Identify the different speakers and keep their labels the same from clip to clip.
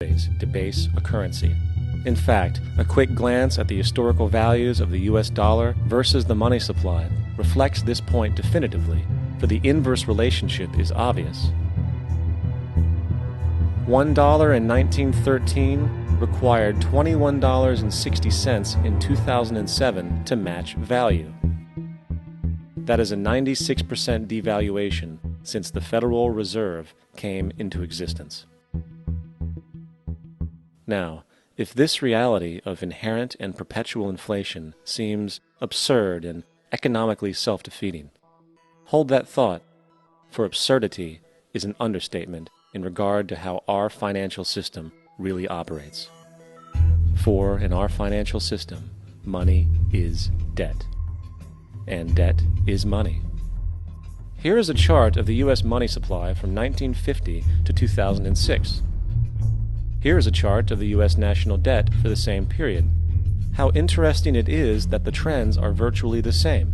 Speaker 1: debase a currency. In fact, a quick glance at the historical values of the US dollar versus the money supply reflects this point definitively, for the inverse relationship is obvious. $1 in 1913 required $21.60 in 2007 to match value. That is a 96% devaluation since the Federal Reserve came into existence. Now, if this reality of inherent and perpetual inflation seems absurd and economically self-defeating, hold that thought, for absurdity is an understatement in regard to how our financial system really operates. For in our financial system, money is debt, and debt is money. Here is a chart of the U.S. money supply from 1950 to 2006. Here is a chart of the U.S. national debt for the same period. How interesting it is that the trends are virtually the same.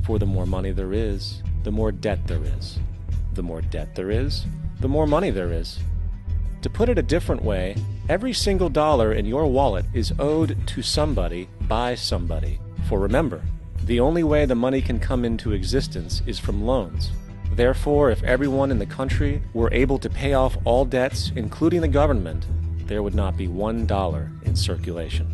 Speaker 1: For the more money there is, the more debt there is. The more debt there is, the more money there is. To put it a different way, every single dollar in your wallet is owed to somebody by somebody. For remember, the only way the money can come into existence is from loans. Therefore, if everyone in the country were able to pay off all debts, including the government, there would not be $1 in circulation.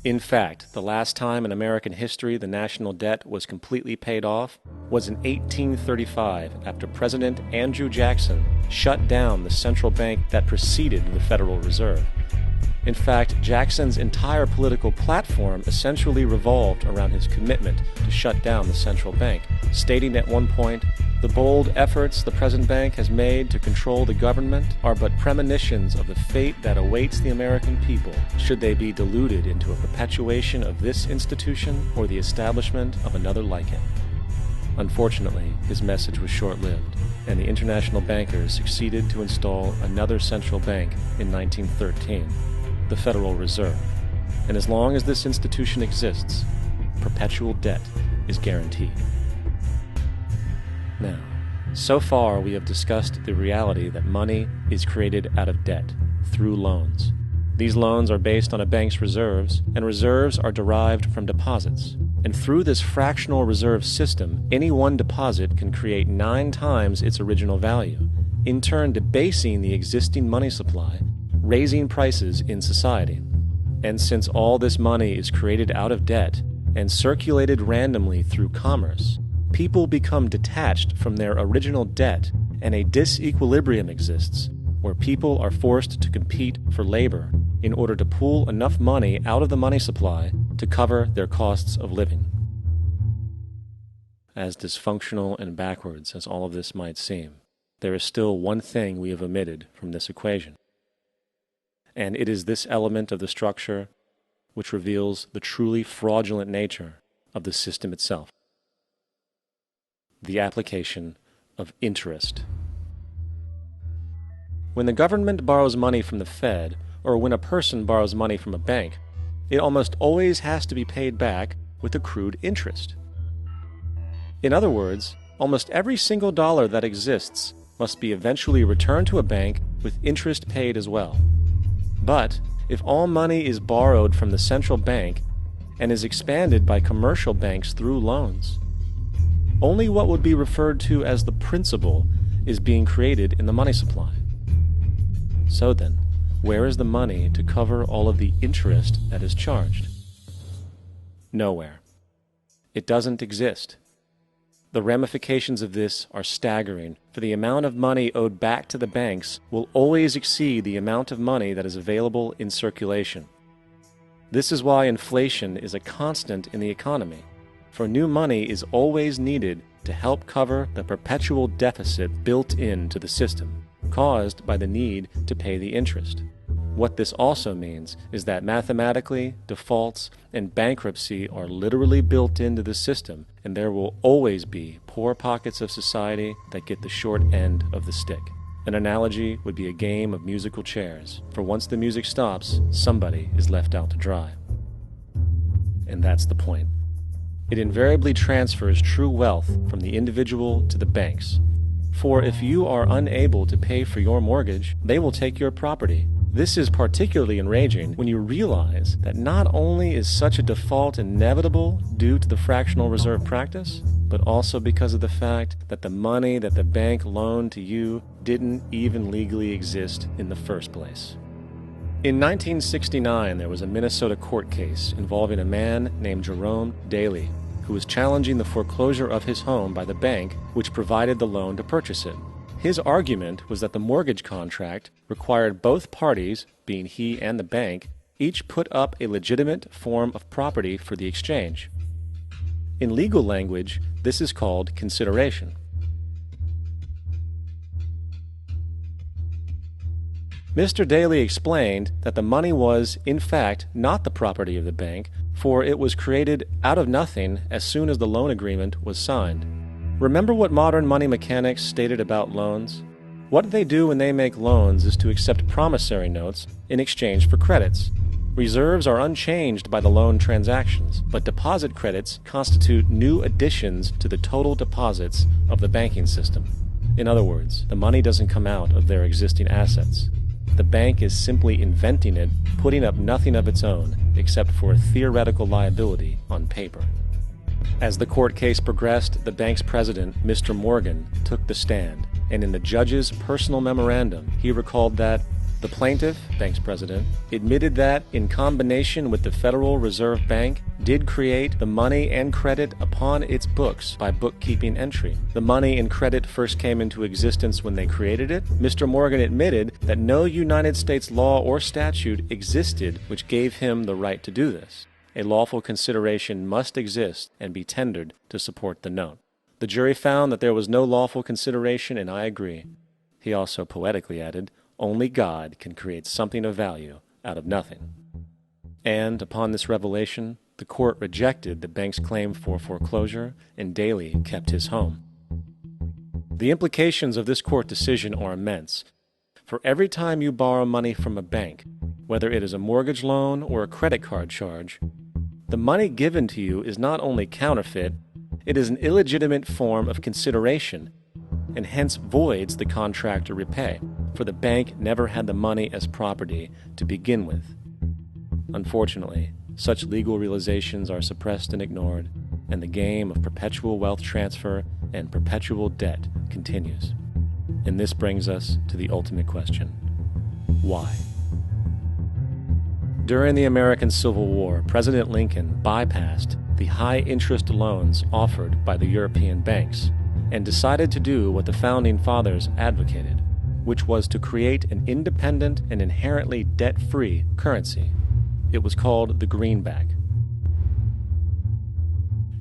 Speaker 1: In fact, the last time in American history the national debt was completely paid off was in 1835 after President Andrew Jackson shut down the central bank that preceded the Federal Reserve. In fact, Jackson's entire political platform essentially revolved around his commitment to shut down the central bank, stating at one point, "The bold efforts the present bank has made to control the government are but premonitions of the fate that awaits the American people should they be deluded into a perpetuation of this institution or the establishment of another like it." Unfortunately, his message was short-lived, and the international bankers succeeded to install another central bank in 1913, the Federal Reserve. And as long as this institution exists, perpetual debt is guaranteed. Now, so far we have discussed the reality that money is created out of debt, through loans. These loans are based on a bank's reserves, and reserves are derived from deposits. And through this fractional reserve system, any one deposit can create 9 times its original value, in turn debasing the existing money supply, raising prices in society. And since all this money is created out of debt and circulated randomly through commerce, people become detached from their original debt, and a disequilibrium exists where people are forced to compete for labor in order to pool enough money out of the money supply to cover their costs of living. As dysfunctional and backwards as all of this might seem, there is still one thing we have omitted from this equation. And it is this element of the structure which reveals the truly fraudulent nature of the system itself: the application of interest. When the government borrows money from the Fed, or when a person borrows money from a bank, it almost always has to be paid back with accrued interest. In other words, almost every single dollar that exists must be eventually returned to a bank with interest paid as well. But if all money is borrowed from the central bank and is expanded by commercial banks through loans, only what would be referred to as the principal is being created in the money supply. So then, where is the money to cover all of the interest that is charged? Nowhere. It doesn't exist. The ramifications of this are staggering, for the amount of money owed back to the banks will always exceed the amount of money that is available in circulation. This is why inflation is a constant in the economy, for new money is always needed to help cover the perpetual deficit built into the system, caused by the need to pay the interest. What this also means is that mathematically, defaults and bankruptcy are literally built into the system, and there will always be poor pockets of society that get the short end of the stick. An analogy would be a game of musical chairs, for once the music stops, somebody is left out to dry. and that's the point. It invariably transfers true wealth from the individual to the banks. For if you are unable to pay for your mortgage, they will take your property. This is particularly enraging when you realize that not only is such a default inevitable due to the fractional reserve practice, but also because of the fact that the money that the bank loaned to you didn't even legally exist in the first place. In 1969, there was a Minnesota court case involving a man named Jerome Daly, who was challenging the foreclosure of his home by the bank which provided the loan to purchase it. His argument was that the mortgage contract required both parties, being he and the bank, each put up a legitimate form of property for the exchange. In legal language, this is called consideration. Mr. Daly explained that the money was, in fact, not the property of the bank, for it was created out of nothing as soon as the loan agreement was signed. Remember what modern money mechanics stated about loans? What they do when they make loans is to accept promissory notes in exchange for credits. Reserves are unchanged by the loan transactions, but deposit credits constitute new additions to the total deposits of the banking system. In other words, the money doesn't come out of their existing assets. The bank is simply inventing it, putting up nothing of its own except for a theoretical liability on paper. As the court case progressed, the bank's president, Mr. Morgan, took the stand, and in the judge's personal memorandum, he recalled that the plaintiff, bank's president, admitted that, in combination with the Federal Reserve Bank, did create the money and credit upon its books by bookkeeping entry. The money and credit first came into existence when they created it. Mr. Morgan admitted that no United States law or statute existed which gave him the right to do this. A lawful consideration must exist and be tendered to support the note. The jury found that there was no lawful consideration, and I agree. He also poetically added, only God can create something of value out of nothing. And upon this revelation, the court rejected the bank's claim for foreclosure, and Daly kept his home. The implications of this court decision are immense. For every time you borrow money from a bank, whether it is a mortgage loan or a credit card charge, the money given to you is not only counterfeit, it is an illegitimate form of consideration, and hence voids the contract to repay, for the bank never had the money as property to begin with. Unfortunately, such legal realizations are suppressed and ignored, and the game of perpetual wealth transfer and perpetual debt continues. And this brings us to the ultimate question: why? During the American Civil War, President Lincoln bypassed the high-interest loans offered by the European banks and decided to do what the Founding Fathers advocated, which was to create an independent and inherently debt-free currency. It was called the greenback.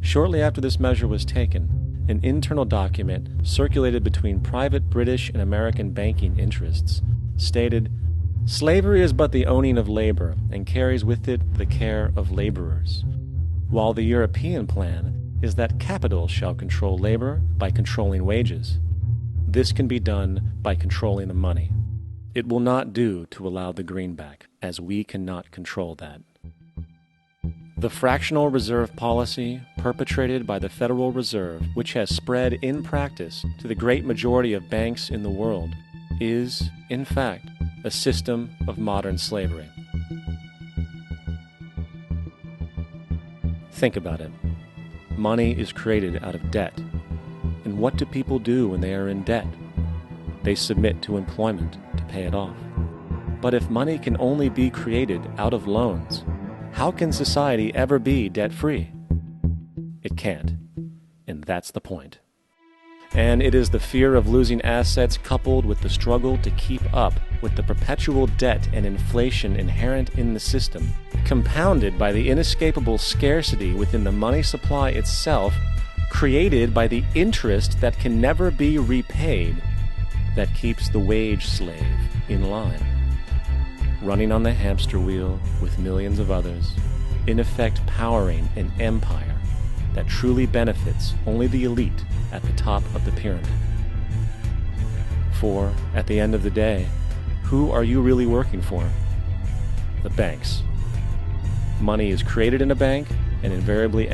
Speaker 1: Shortly after this measure was taken, an internal document circulated between private British and American banking interests stated, "Slavery is but the owning of labor, and carries with it the care of laborers, while the European plan is that capital shall control labor by controlling wages. This can be done by controlling the money. It will not do to allow the greenback, as we cannot control that." The fractional reserve policy perpetrated by the Federal Reserve, which has spread in practice to the great majority of banks in the world, is, in fact, a system of modern slavery. Think about it. Money is created out of debt. And what do people do when they are in debt? They submit to employment to pay it off. But if money can only be created out of loans, how can society ever be debt-free? It can't. And that's the point. And it is the fear of losing assets coupled with the struggle to keep up with the perpetual debt and inflation inherent in the system, compounded by the inescapable scarcity within the money supply itself, created by the interest that can never be repaid, that keeps the wage slave in line, running on the hamster wheel with millions of others, in effect powering an empire that truly benefits only the elite at the top of the pyramid. For, at the end of the day, who are you really working for? The banks. Money is created in a bank and invariably